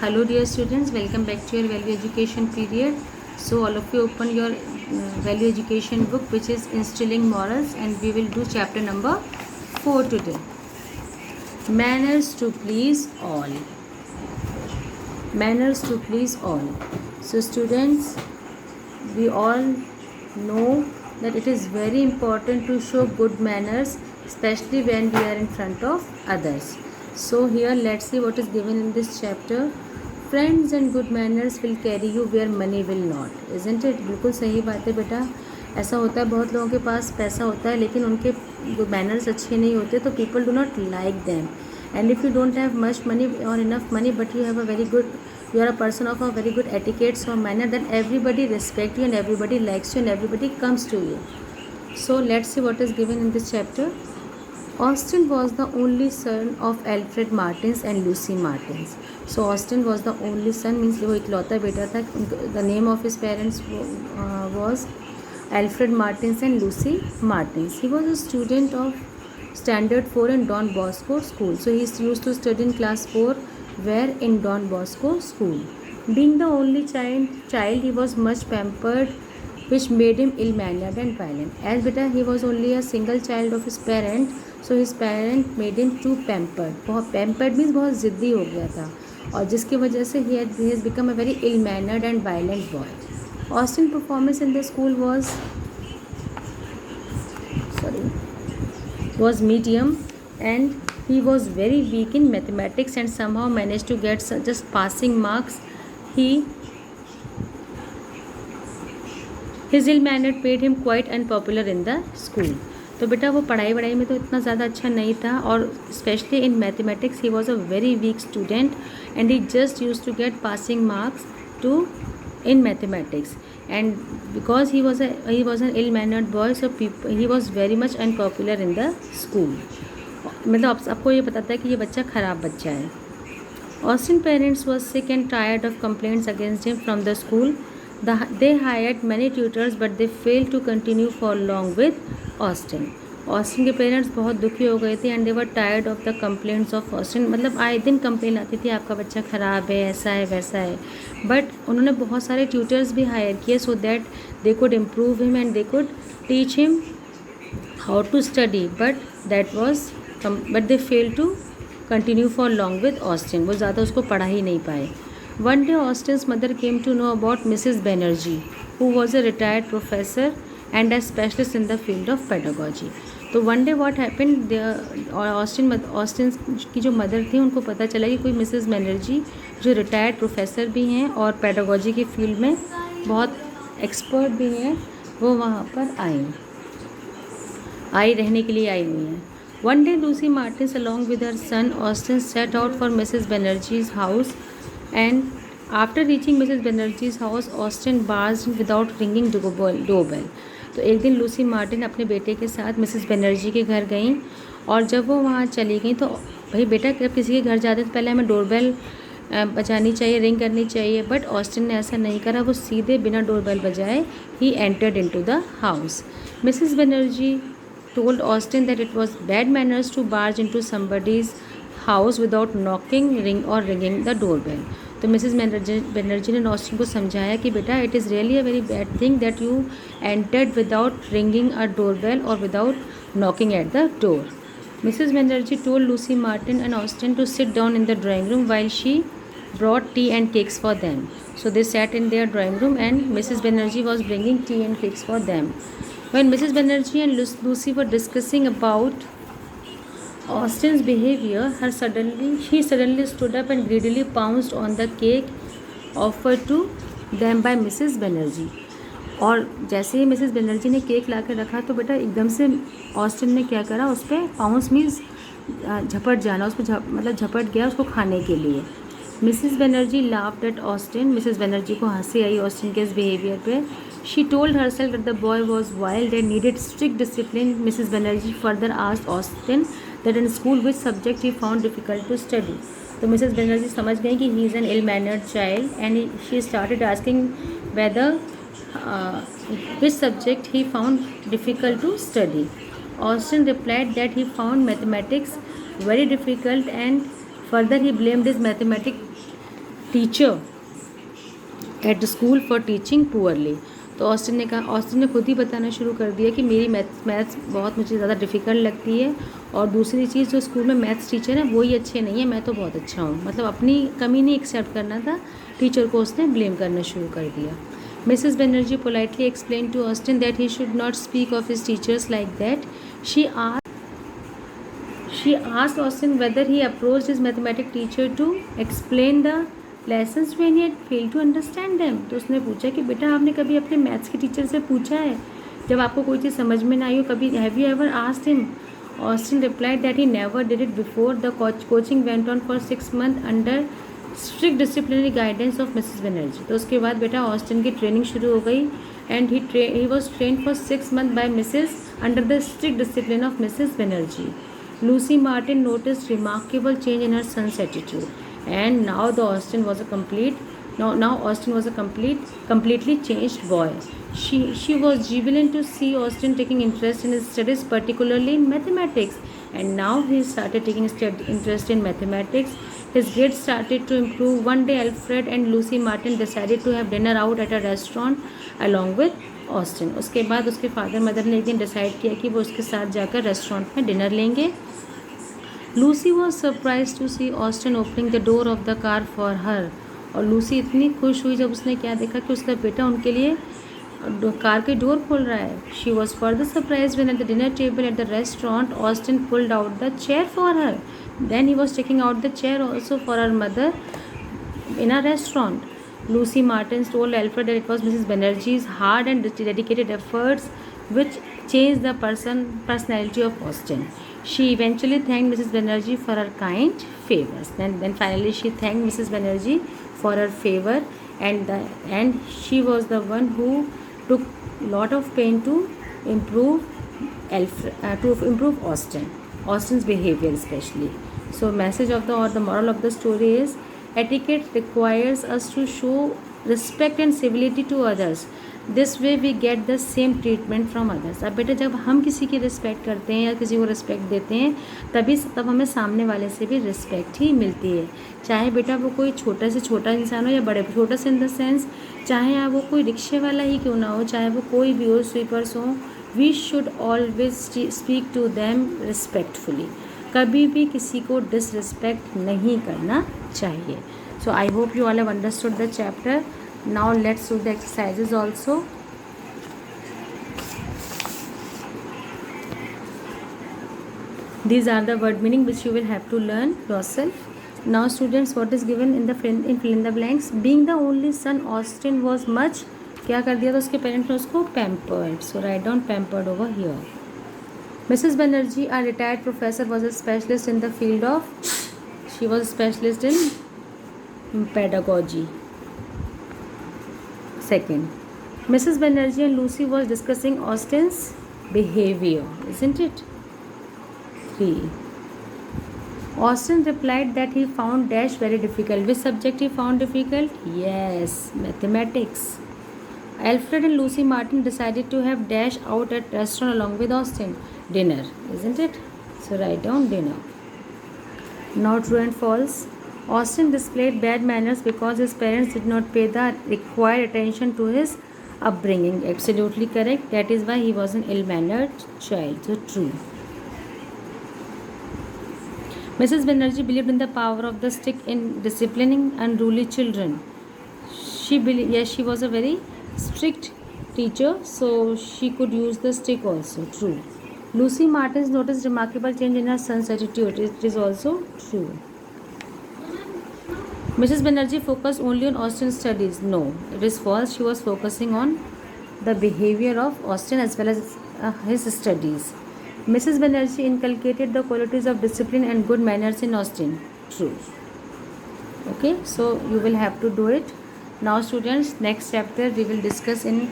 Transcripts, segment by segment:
Hello dear students, welcome back to your value education period. So all of you open your value education book which is Instilling Morals, and we will do chapter number 4 today. Manners to please all. Manners to please all. So students, we all know that it is very important to show good manners, especially when we are in front of others. So here let's see what is given in this chapter. Friends and good manners will carry you where money will not, isn't it? बिल्कुल सही बात है बेटा. ऐसा होता है, बहुत लोगों के पास पैसा होता है लेकिन उनके मैनर्स अच्छे नहीं होते, तो people do not like them. And if you don't have much money और enough money but you have a very good, you are a person of a very good etiquette or manner, then everybody respect you and everybody likes you and everybody comes to you. So let's see what is given in this chapter. Austin was the only son of Alfred Martins and Lucy Martins. So Austin was the only son, means वो इकलौता बेटा था. The name of his parents was Alfred Martins and Lucy Martins. He was a student of Standard 4 in Don Bosco School. So he used to study in class 4 where in Don Bosco School. Being the only child, he was much pampered, which made him ill-mannered and violent. As beta he was only a single child of his parent, so his parent made him too pampered. बहुत pampered means बहुत ज़िद्दी हो गया था, और जिसकी वजह से he has become a very ill-mannered and violent boy. Austin's performance in the school was medium, and he was very weak in mathematics and somehow managed to get just passing marks. His ill-mannered made him quite unpopular in the school. तो बेटा वो पढ़ाई वढ़ाई में तो इतना ज़्यादा अच्छा नहीं था, और specially in mathematics he was a very weak student and he just use to get passing marks to in mathematics, and because he was an ill-mannered boy, so he was very much unpopular in the school. मतलब आपको ये बताता है कि ये बच्चा ख़राब बच्चा है. Austin parents was sick and tired of complaints against him from the school. They hired many tutors but they failed to continue for long with Austin. Austin के पेरेंट्स बहुत दुखी हो गए थे and they were tired of the complaints of Austin. मतलब आए दिन complain आती थी, आपका बच्चा ख़राब है, ऐसा है वैसा है. बट उन्होंने बहुत सारे ट्यूटर्स भी हायर किए so that they could improve him and they could teach him how to study, but they fail to continue for long with Austin. वो ज़्यादा उसको पढ़ा ही नहीं पाए. One day Austin's mother came to know about Mrs Banerjee, who was a retired professor and a specialist in the field of pedagogy. तो one day what happened, Austin की जो मदर थी उनको पता चला कि कोई मिसेस बनर्जी जो रिटायर्ड प्रोफेसर भी हैं और पेडागोजी की फील्ड में बहुत एक्सपर्ट भी हैं, वो वहाँ पर रहने के लिए आई हुई हैं. One day Lucy Martins along with her son Austin set out for Mrs Banerjee's house, and after reaching Mrs Banerjee's house Austin barged without ringing doorbell. तो एक दिन लूसी मार्टिन अपने बेटे के साथ मिसेस बनर्जी के घर गई, और जब वो वहाँ चली गई तो भाई बेटा जब किसी के घर जाते तो पहले हमें डोरबेल बजानी चाहिए, रिंग करनी चाहिए, बट ऑस्टिन ने ऐसा नहीं करा. वो सीधे बिना डोरबेल बजाए he entered into the house. Mrs Banerjee told Austin that it was bad manners to barge into somebody's house without knocking, ringing the doorbell. तो मिसेस बनर्जी ने ऑस्टिन को समझाया कि बेटा it is really a very bad thing that you entered without ringing a doorbell और without knocking at the door. Mrs Banerjee told Lucy Martin and Austin to sit down in the drawing room while she brought tea and cakes for them. So they sat in their drawing room and Mrs. Banerjee was bringing tea and cakes for them. When Mrs. Banerjee and Lucy were discussing about Austin's behavior, she suddenly stood up and greedily pounced on the cake offered to them by Mrs. Banerjee. और जैसे ही Mrs Banerjee ने cake ला कर रखा तो बेटा एकदम से Austin ने क्या करा, उस पर पाउंस मीन्स झपट जाना, उस पर मतलब झपट गया उसको खाने के लिए. Mrs Banerjee laughed at Austin. Mrs Banerjee को हंसी आई ऑस्टिन के इस बिहेवियर पे. She told herself that the boy was wild and needed strict discipline. Mrs Banerjee further asked Austin that in school which subject he found difficult to study. तो Mrs Banerjee समझ गई कि he is an ill mannered child and she started asking whether which subject he found difficult to study. Austin replied that he found mathematics very difficult, and further he blamed his teacher at school for teaching poorly. तो Austin ने कहा, Austin ने खुद ही बताना शुरू कर दिया कि मेरी मैथ्स बहुत मुझे ज़्यादा डिफ़िकल्ट लगती है, और दूसरी चीज़ जो स्कूल में मैथ्स टीचर है वही अच्छे नहीं है, मैं तो बहुत अच्छा हूँ। मतलब अपनी कमी नहीं एक्सेप्ट करना था, टीचर को उसने ब्लेम करना शुरू कर दिया। Mrs Banerjee politely explain to Austin that he should not speak of his teachers like that. She asked Austin whether he approached his mathematics teacher to explain the lessons when he had failed to understand them. तो उसने पूछा कि बेटा आपने कभी अपने maths के teacher से पूछा है जब आपको कोई चीज़ समझ में ना आई हो, कभी have you ever asked him? Austin replied that he never did it before. The coaching went on for 6 months under strict disciplinary guidance of Mrs. Banerjee. तो उसके बाद बेटा ऑस्टिन की ट्रेनिंग शुरू हो गई, and he was trained for 6 months by Mrs. under the strict discipline of Mrs. Banerjee. Lucy Martin noticed remarkable change in her son's attitude, and now Austin was a completely changed boy. She was jubilant to see Austin taking interest in his studies, particularly in mathematics, and now he started taking interest in mathematics. His grades started to improve. One day, Alfred and Lucy Martin decided to have dinner out at a restaurant along with Austin. उसके बाद उसके father mother ने एक दिन decide किया कि वो उसके साथ जाकर रेस्टोरेंट में डिनर लेंगे. Lucy was surprise to see Austin opening the door of the car for her. और लूसी इतनी खुश हुई जब उसने क्या देखा कि उसका बेटा उनके लिए कार के डोर खोल रहा है. She was further surprise when at the dinner table at the restaurant Austin pulled out the chair for her. Then he was taking out the chair also for her mother in a restaurant. Lucy Martin told Alfred that it was Mrs. Banerjee's hard and dedicated efforts which changed the personality of Austin. She eventually thanked Mrs. Banerjee for her kind favors. Then finally she thanked Mrs. Banerjee for her favor, and she was the one who took lot of pain to improve Austin's behavior especially. So message of the moral of the story is etiquette requires us to show respect and civility to others. This way we get the same treatment from others. अब बेटा जब हम किसी की respect करते हैं या किसी को रिस्पेक्ट देते हैं तब हमें सामने वाले से भी रिस्पेक्ट ही मिलती है. चाहे बेटा वो कोई छोटा से छोटा इंसान हो या बड़े छोटा से इन द सेंस, चाहे वो कोई रिक्शे वाला ही क्यों ना हो, चाहे वो कोई भी हो, स्वीपर्स हो, we should always speak to them respectfully. कभी भी किसी को डिसरिस्पेक्ट नहीं करना चाहिए. So I hope you all have understood the chapter. Now let's do the exercises also. These are the word meaning which you will have to learn yourself. Now students, what is given in fill in the blanks? Being the only son, Austin was much, क्या कर दिया था उसके parents ने उसको, pampered. So write down pampered over here. Mrs. Banerjee, a retired professor, was a specialist in the field of, she was a specialist in pedagogy. Second, Mrs. Banerjee and Lucy was discussing Austin's behavior, isn't it? 3. Austin replied that he found dash very difficult. Which subject he found difficult? Yes, mathematics. Alfred and Lucy Martin decided to have dash out at restaurant along with Austin. Dinner, isn't it? So write down dinner. Now true and false. Austin displayed bad manners because his parents did not pay the required attention to his upbringing. Absolutely correct. That is why he was an ill-mannered child. So true. Mrs. Banerjee believed in the power of the stick in disciplining unruly children. She was a very strict teacher, so she could use the stick also. True. Lucy Martin noticed remarkable change in her son's attitude. It is also true. Mrs. Banerjee focused only on Austin's studies. No, it is false. She was focusing on the behavior of Austin as well as his studies. Mrs. Banerjee inculcated the qualities of discipline and good manners in Austin. True. Okay, so you will have to do it. Now students, next chapter we will discuss in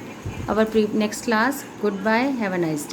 our next class. Goodbye. Have a nice day.